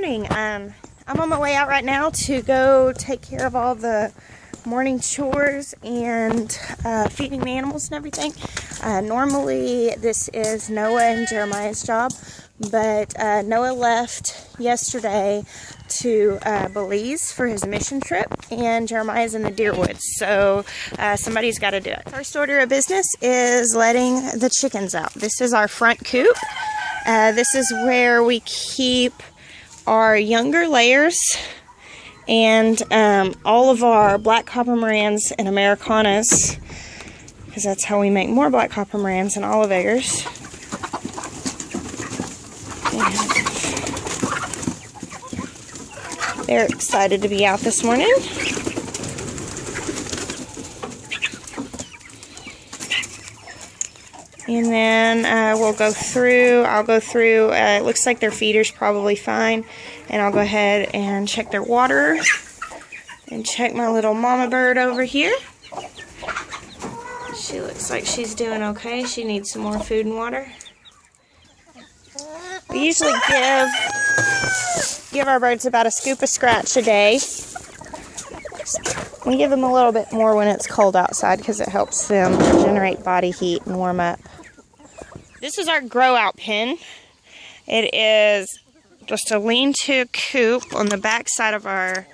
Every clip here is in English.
morning. I'm on my way out right now to go take care of all the morning chores and feeding the animals and everything. Normally this is Noah and Jeremiah's job, but Noah left yesterday to Belize for his mission trip, and Jeremiah's in the deer woods, so somebody's got to do it. First order of business is letting the chickens out. This is our front coop. This is where we keep our younger layers and all of our black copper morans and Americanas, because that's how we make more black copper morans and olive eggers. They're excited to be out this morning. And then I'll go through, it looks like their feeder's probably fine, and I'll go ahead and check their water and check my little mama bird over here. She looks like she's doing okay. She needs some more food and water. We usually give our birds about a scoop of scratch a day. We give them a little bit more when it's cold outside because it helps them generate body heat and warm up. This is our grow out pen. It is just a lean-to coop on the back side of our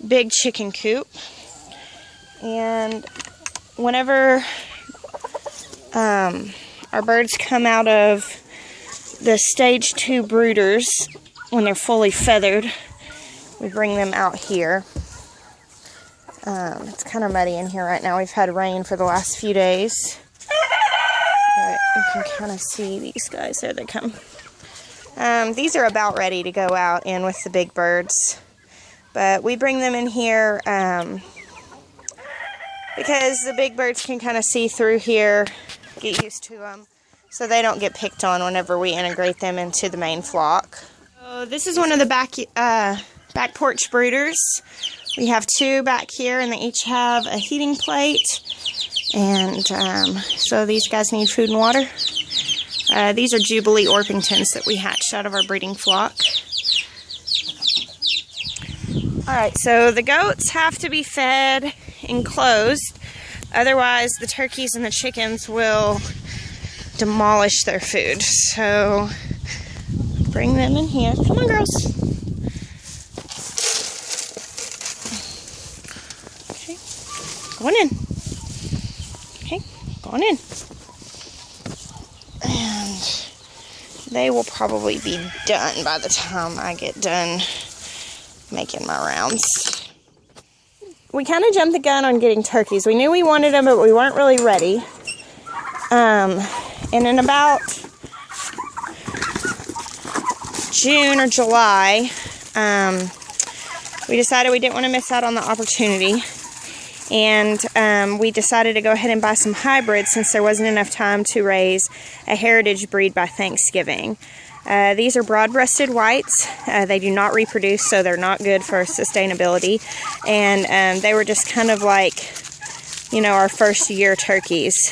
big chicken coop. And whenever our birds come out of the stage 2 brooders, when they're fully feathered, we bring them out here. It's kind of muddy in here right now. We've had rain for the last few days. But you can kind of see these guys. There they come. These are about ready to go out in with the big birds. But we bring them in here because the big birds can kind of see through here, get used to them, so they don't get picked on whenever we integrate them into the main flock. So this is one of the back porch brooders. We have 2 back here, and they each have a heating plate. And so these guys need food and water. These are Jubilee Orpingtons that we hatched out of our breeding flock. Alright, so the goats have to be fed enclosed, otherwise the turkeys and the chickens will demolish their food. So bring them in here. Come on, girls. Okay, going in. Okay, going in. And they will probably be done by the time I get done making my rounds. We kind of jumped the gun on getting turkeys. We knew we wanted them, but we weren't really ready. And in about June or July, we decided we didn't want to miss out on the opportunity. And we decided to go ahead and buy some hybrids since there wasn't enough time to raise a heritage breed by Thanksgiving. These are broad-breasted whites. They do not reproduce, so they're not good for sustainability. And they were just kind of like, you know, our first year turkeys.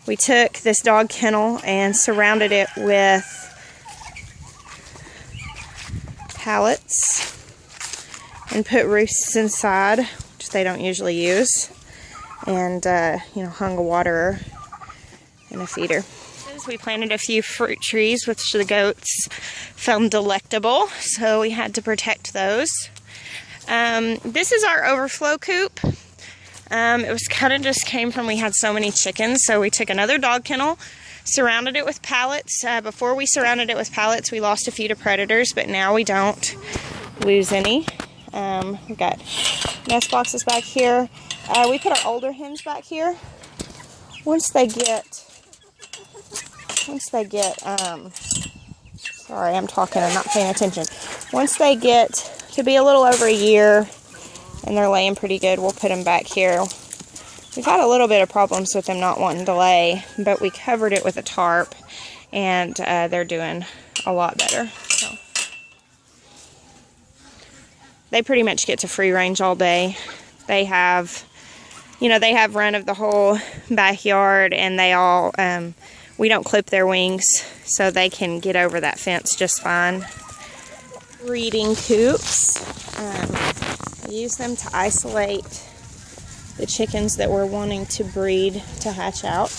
We took this dog kennel and surrounded it with pallets and put roosts inside, which they don't usually use, and you know, hung a waterer and a feeder. We planted a few fruit trees, which the goats found delectable, so we had to protect those. This is our overflow coop. It was kind of just came from, we had so many chickens, so we took another dog kennel, surrounded it with pallets. Before we surrounded it with pallets, we lost a few to predators, but now we don't lose any. We've got nest boxes back here. We put our older hens back here. Once they get, sorry, I'm talking, I'm not paying attention. Once they get to be a little over a year and they're laying pretty good, we'll put them back here. We've had a little bit of problems with them not wanting to lay, but we covered it with a tarp, and they're doing a lot better. So they pretty much get to free range all day. They have, you know, they have run of the whole backyard, and they all we don't clip their wings, so they can get over that fence just fine. Breeding coops. I use them to isolate the chickens that we're wanting to breed to hatch out.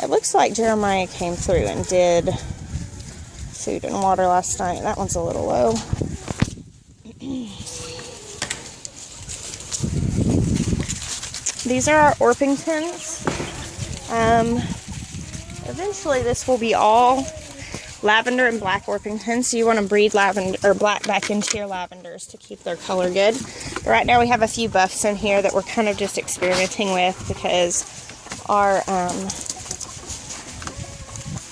It looks like Jeremiah came through and did food and water last night. That one's a little low. These are our Orpingtons. Eventually this will be all lavender and black Orpingtons, so you want to breed lavender or black back into your lavenders to keep their color good. But right now we have a few buffs in here that we're kind of just experimenting with because our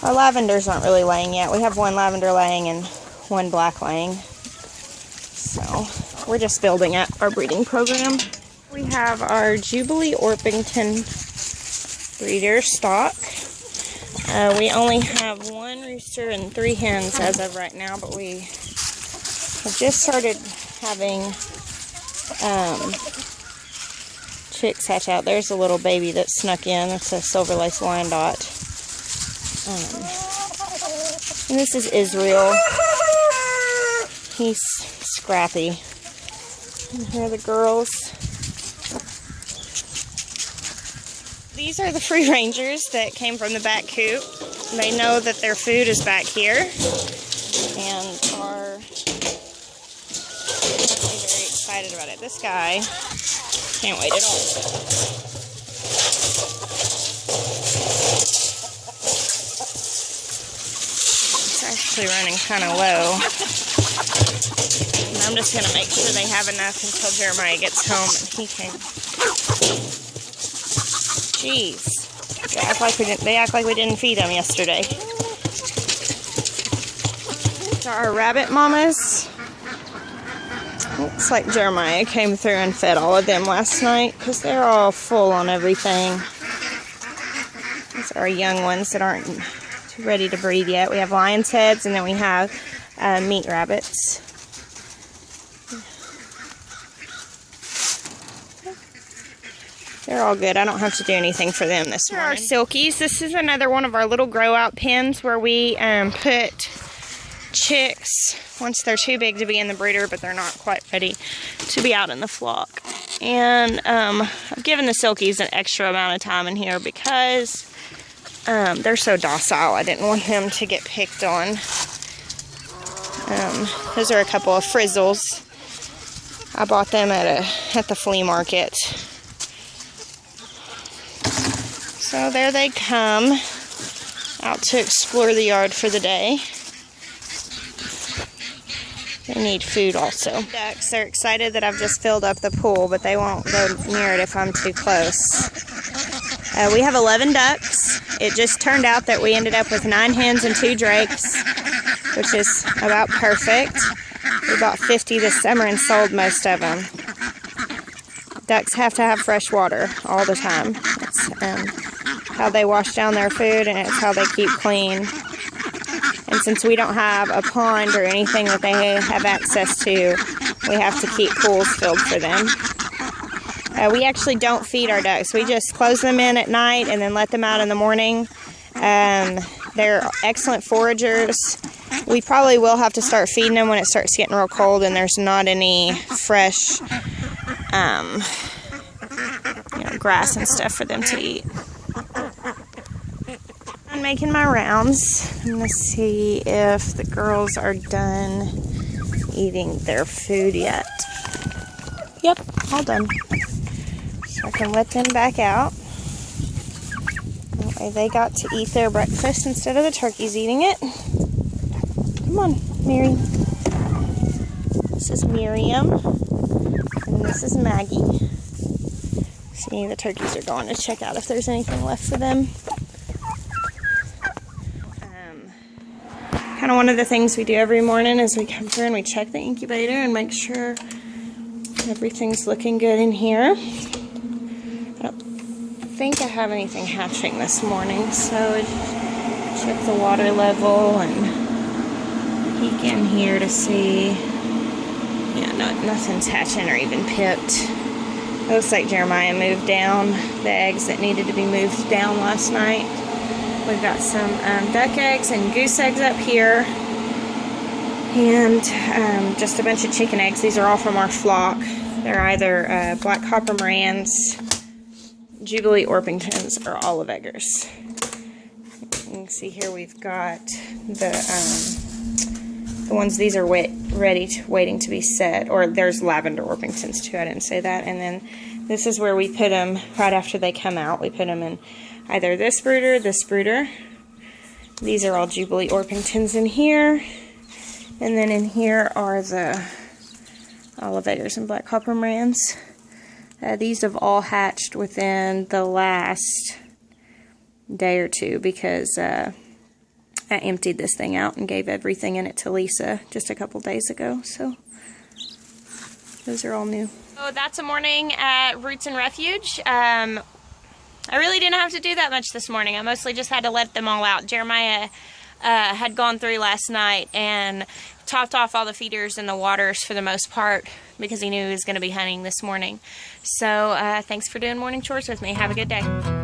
lavenders aren't really laying yet. We have one lavender laying and one black laying, so we're just building up our breeding program. We have our Jubilee Orpington breeder stock. We only have one rooster and 3 hens as of right now, but we have just started having chicks hatch out. There's a little baby that snuck in. It's a silver lace Wyandotte. And this is Israel. He's scrappy. And here are the girls. These are the free rangers that came from the back coop. They know that their food is back here and are very excited about it. This guy can't wait at all. It's actually running kind of low. And I'm just going to make sure they have enough until Jeremiah gets home and he can... Jeez, they act like we didn't feed them yesterday. These are our rabbit mamas. Looks like Jeremiah came through and fed all of them last night because they're all full on everything. These are our young ones that aren't ready to breed yet. We have lion's heads and then we have meat rabbits. They're all good. I don't have to do anything for them this morning. Our silkies. This is another one of our little grow out pens where we put chicks once they're too big to be in the breeder, but they're not quite ready to be out in the flock. And I've given the silkies an extra amount of time in here because they're so docile. I didn't want them to get picked on. Those are a couple of frizzles. I bought them at the flea market. So there they come, out to explore the yard for the day. They need food also. Ducks, they're excited that I've just filled up the pool, but they won't go near it if I'm too close. We have 11 ducks. It just turned out that we ended up with 9 hens and 2 drakes, which is about perfect. We bought 50 this summer and sold most of them. Ducks have to have fresh water all the time. It's how they wash down their food, and it's how they keep clean. And since we don't have a pond or anything that they have access to, we have to keep pools filled for them. We actually don't feed our ducks. We just close them in at night and then let them out in the morning. They're excellent foragers. We probably will have to start feeding them when it starts getting real cold and there's not any fresh grass and stuff for them to eat. I'm making my rounds. I'm going to see if the girls are done eating their food yet. Yep, all done. So I can let them back out. That way they got to eat their breakfast instead of the turkeys eating it. Come on, Mary. This is Miriam. And this is Maggie. See, the turkeys are going to check out if there's anything left for them. Kind of one of the things we do every morning is we come through and we check the incubator and make sure everything's looking good in here. I don't think I have anything hatching this morning, so I check the water level and peek in here to see. Yeah, nothing's hatching or even pipped. It looks like Jeremiah moved down the eggs that needed to be moved down last night. We've got some duck eggs and goose eggs up here. And just a bunch of chicken eggs. These are all from our flock. They're either Black Copper Morans, Jubilee Orpingtons, or Olive Eggers. You can see here we've got the ones, these are waiting to be set. Or there's Lavender Orpingtons too, I didn't say that. And then this is where we put them right after they come out. We put them in either this brooder, this brooder. These are all Jubilee Orpingtons in here. And then in here are the Olive Eggers and Black Copper Morans. These have all hatched within the last day or two because I emptied this thing out and gave everything in it to Lisa just a couple days ago. So those are all new. So that's a morning at Roots and Refuge. I really didn't have to do that much this morning. I mostly just had to let them all out. Jeremiah had gone through last night and topped off all the feeders and the waters for the most part because he knew he was going to be hunting this morning. So thanks for doing morning chores with me. Have a good day.